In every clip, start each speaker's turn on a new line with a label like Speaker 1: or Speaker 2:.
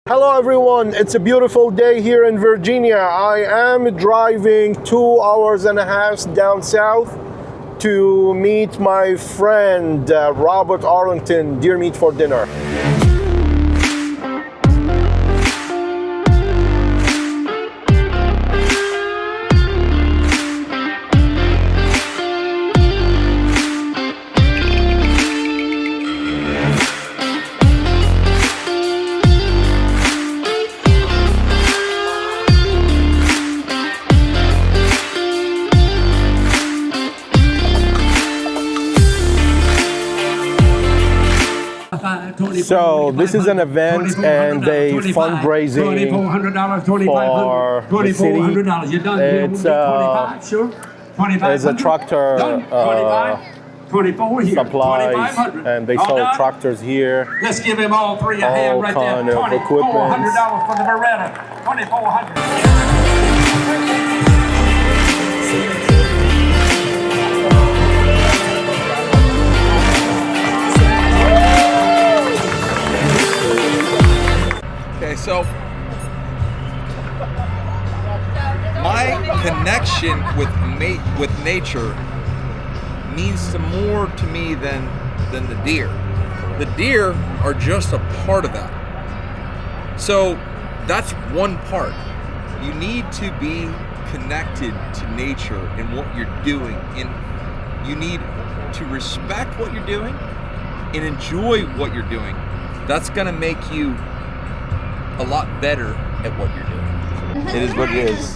Speaker 1: Hello everyone, it's a beautiful day here in Virginia. I am driving 2.5 hours down south to meet my friend Robert Arrington, Deer Meat for Dinner. So this is an event and a fundraising for the city. It's a tractor supplies, and they sell tractors here.
Speaker 2: Let's give him all three a hand right there. $2,400 for the Beretta. $2,400.
Speaker 3: Okay, so my connection with nature means more to me than the deer. The deer are just a part of that. So that's one part. You need to be connected to nature and what you're doing, and you need to respect what you're doing and enjoy what you're doing. That's gonna make you a lot better at what you're doing. It is what it is.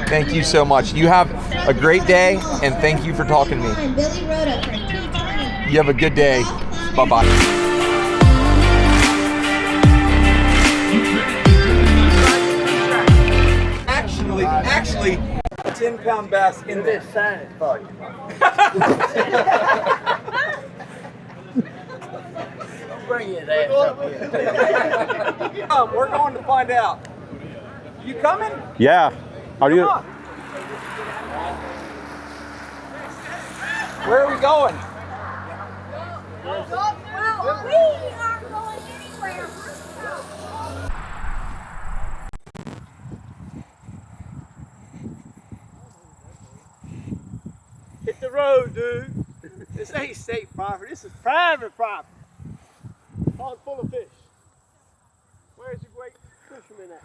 Speaker 3: Thank you so much. You have a great day, and thank you for talking to me. You have a good day. Bye-bye. Actually, a 10-pound bass in this sand.
Speaker 4: Bring his ass up here.
Speaker 3: We're going to find out. You coming?
Speaker 1: Yeah. Are you?
Speaker 3: Come on. Where are we going?
Speaker 5: We are going anywhere.
Speaker 4: Hit the road, dude. This ain't state property. This is private property. Pond full of fish. Where's the great fisherman at?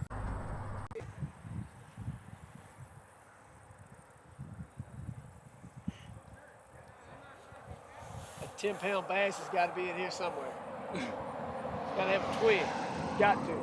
Speaker 4: A 10-pound bass has got to be in here somewhere. Got to have a twin. Got to.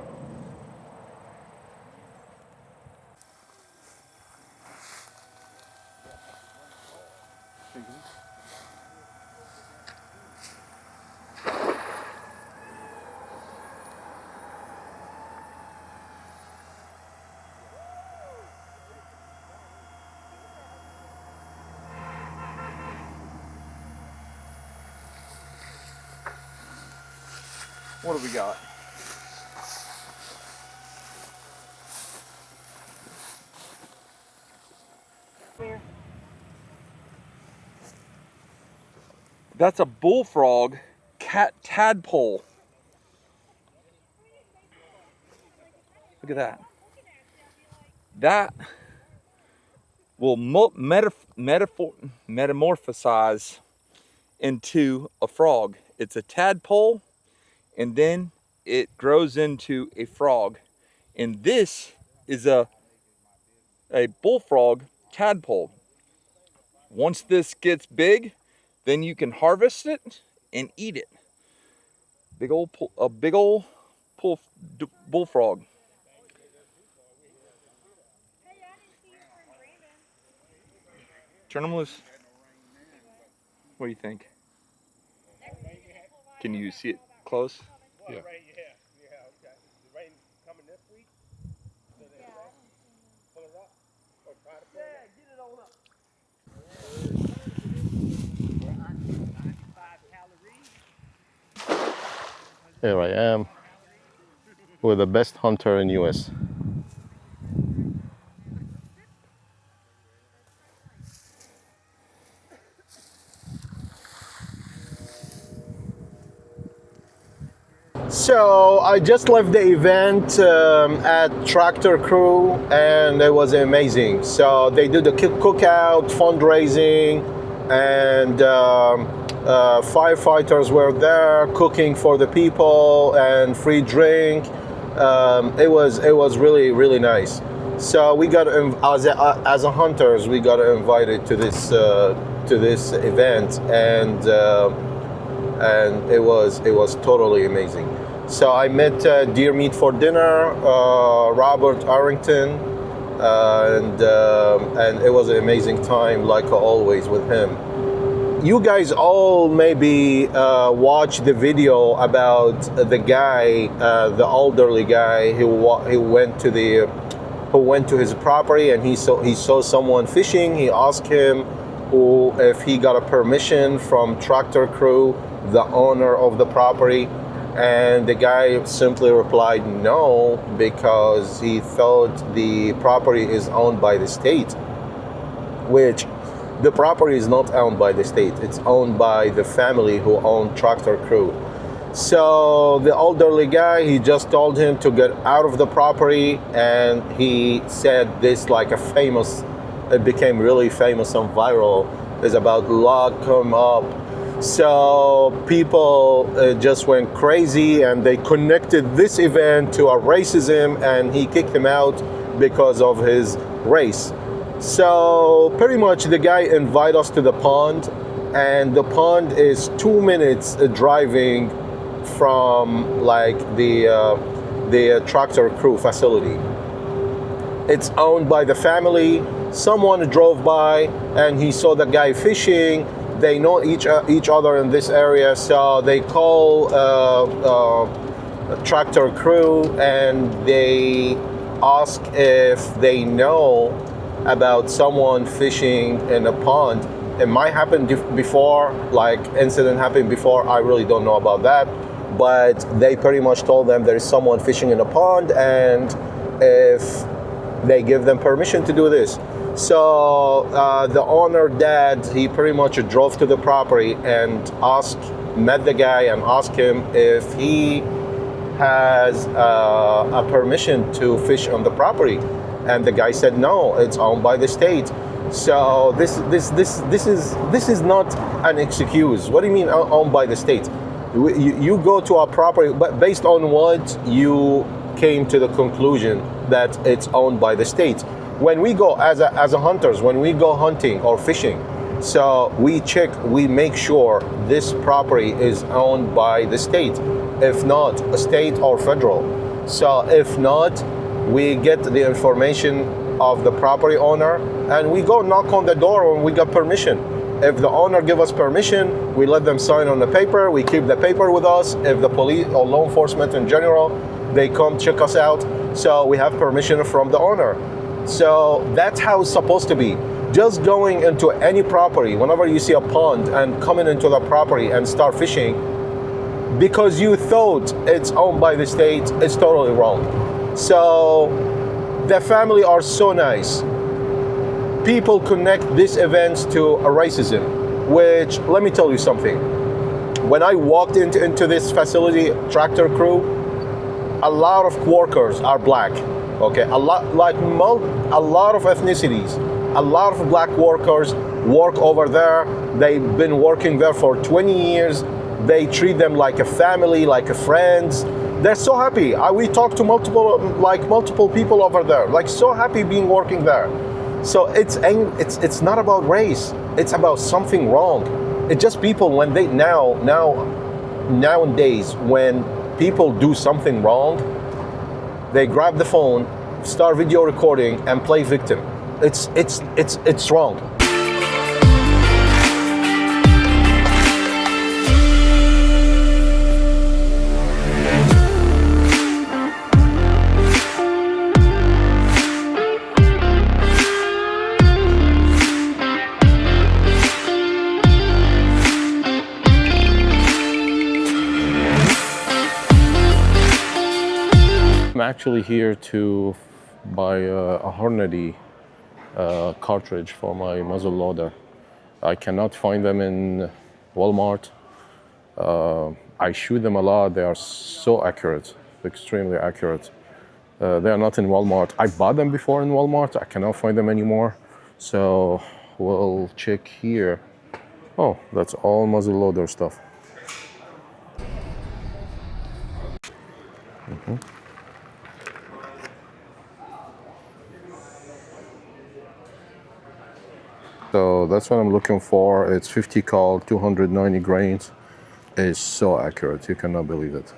Speaker 3: What do we got? That's a bullfrog tadpole. Look at that. That will metamorphosize into a frog. It's a tadpole, and then it grows into a frog. And this is a bullfrog tadpole. Once this gets big, then you can harvest it and eat it. A big old bullfrog. Turn them loose. What do you think? Can you see it close?
Speaker 4: Yeah. Okay. The rain coming this week? Pull it up? Or try to pull it up? Get it on up. 95 calories.
Speaker 1: Here I am with the best hunter in US. So I just left the event at Tractor Crew, and it was amazing. So they did the cookout, fundraising, and firefighters were there cooking for the people and free drink. It was really nice. So we got as a hunters, we got invited to this event, and it was totally amazing. So I met Deer Meat for Dinner, Robert Arrington, and it was an amazing time, like always with him. You guys all maybe watched the video about the guy, the elderly guy who went to his property, and he saw someone fishing. He asked him if he got a permission from Tractor Crew, the owner of the property, and the guy simply replied no, because he thought the property is owned by the state, which the property is not owned by the state. It's owned by the family who own Tractor Crew. So the elderly guy, he just told him to get out of the property, and he said this like it became really famous and viral, is about lock him up. So people just went crazy, and they connected this event to a racism, and he kicked him out because of his race. So pretty much the guy invited us to the pond, and the pond is 2 minutes driving from like the Tractor Crew facility. It's owned by the family. Someone drove by and he saw the guy fishing. They know each other in this area, so they call Tractor Crew, and they ask if they know about someone fishing in a pond. It might happen before, like incident happened before. I really don't know about that, but they pretty much told them there is someone fishing in a pond, and if they give them permission to do this. So the owner dad, he pretty much drove to the property and met the guy and asked him if he has a permission to fish on the property. And the guy said no, it's owned by the state. So this is not an excuse. What do you mean owned by the state? You go to a property, but based on what you came to the conclusion that it's owned by the state. When we go as a hunters, when we go hunting or fishing, so we make sure this property is owned by the state. If not, a state or federal. So if not, we get the information of the property owner, and we go knock on the door when we got permission. If the owner give us permission, we let them sign on the paper. We keep the paper with us. If the police or law enforcement in general, they come check us out, so we have permission from the owner. So that's how it's supposed to be. Just going into any property, whenever you see a pond and coming into the property and start fishing, because you thought it's owned by the state, it's totally wrong. So the family are so nice. People connect these events to a racism, which, let me tell you something. When I walked into this facility, Tractor Crew, a lot of workers are black. Okay, a lot of ethnicities, a lot of black workers work over there. They've been working there for 20 years. They treat them like a family, like a friends. They're so happy. We talked to multiple people over there, like so happy being working there. So it's not about race. It's about something wrong. It's just people when they nowadays when people do something wrong, they grab the phone, start video recording, and play victim. It's wrong. I'm actually here to buy a Hornady cartridge for my muzzle loader. I cannot find them in Walmart. I shoot them a lot. They are so accurate, extremely accurate. They are not in Walmart. I bought them before in Walmart. I cannot find them anymore. So we'll check here. Oh, that's all muzzle loader stuff. So that's what I'm looking for. It's 50 cal, 290 grains. It's so accurate, you cannot believe it.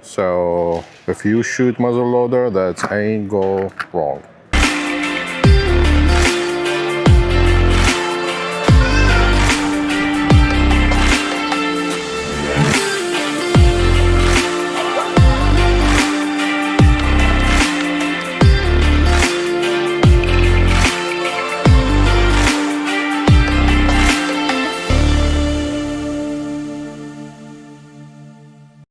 Speaker 1: So if you shoot muzzleloader, that's ain't go wrong.